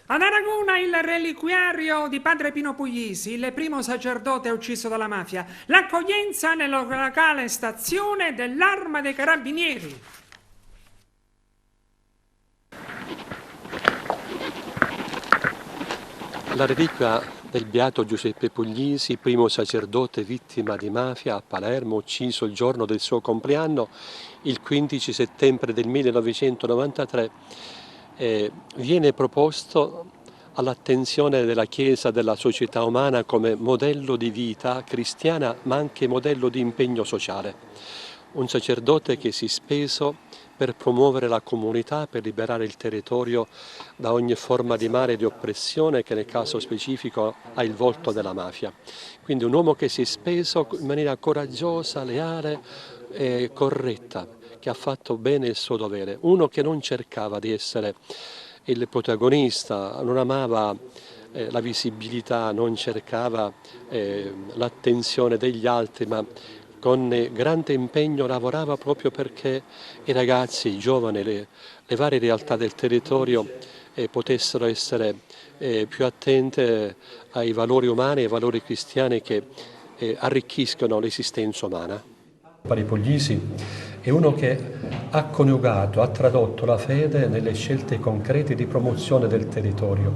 Ad Aragona il reliquiario di padre Pino Puglisi, il primo sacerdote ucciso dalla mafia. L'accoglienza nella locale stazione dell'Arma dei Carabinieri. La reliquia del beato Giuseppe Puglisi, primo sacerdote vittima di mafia a Palermo, ucciso il giorno del suo compleanno, il 15 settembre del 1993, viene proposto all'attenzione della Chiesa, della società umana, come modello di vita cristiana, ma anche modello di impegno sociale. Un sacerdote che si è speso per promuovere la comunità, per liberare il territorio da ogni forma di male e di oppressione che nel caso specifico ha il volto della mafia. Quindi un uomo che si è speso in maniera coraggiosa, leale e corretta, che ha fatto bene il suo dovere. Uno che non cercava di essere il protagonista, non amava la visibilità, non cercava l'attenzione degli altri, ma con grande impegno lavorava proprio perché i ragazzi, i giovani, le varie realtà del territorio potessero essere più attente ai valori umani, ai valori cristiani che arricchiscono l'esistenza umana. Pari Puglisi è uno che ha coniugato, ha tradotto la fede nelle scelte concrete di promozione del territorio.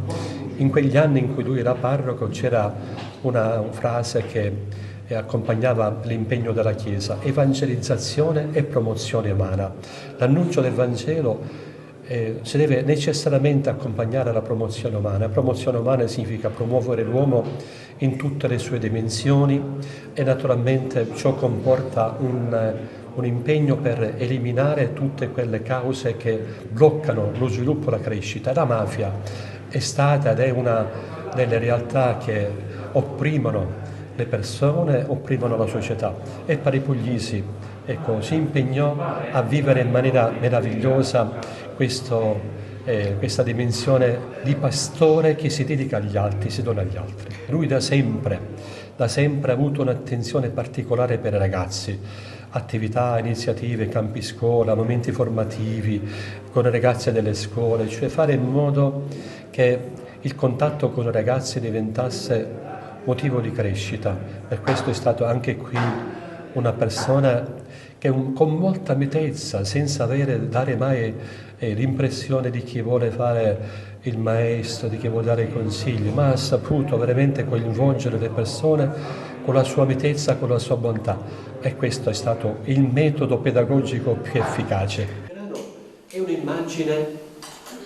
In quegli anni in cui lui era parroco c'era una frase che accompagnava l'impegno della Chiesa: evangelizzazione e promozione umana. L'annuncio del Vangelo si deve necessariamente accompagnare alla promozione umana. Promozione umana significa promuovere l'uomo in tutte le sue dimensioni e naturalmente ciò comporta un impegno per eliminare tutte quelle cause che bloccano lo sviluppo e la crescita. La mafia è stata ed è una delle realtà che opprimono le persone, opprimono la società, e Pari Puglisi si impegnò a vivere in maniera meravigliosa questa dimensione di pastore che si dedica agli altri, si dona agli altri. Lui da sempre ha avuto un'attenzione particolare per i ragazzi, attività, iniziative, campi scuola, momenti formativi con le ragazze delle scuole, cioè fare in modo che il contatto con i ragazzi diventasse motivo di crescita. Per questo è stato anche qui una persona che con molta mitezza, senza dare mai l'impressione di chi vuole fare il maestro, di chi vuole dare i consigli, ma ha saputo veramente coinvolgere le persone con la sua mitezza, con la sua bontà, e questo è stato il metodo pedagogico più efficace. È un'immagine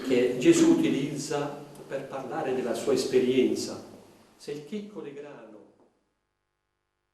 che Gesù utilizza per parlare della sua esperienza. Se il chicco di grano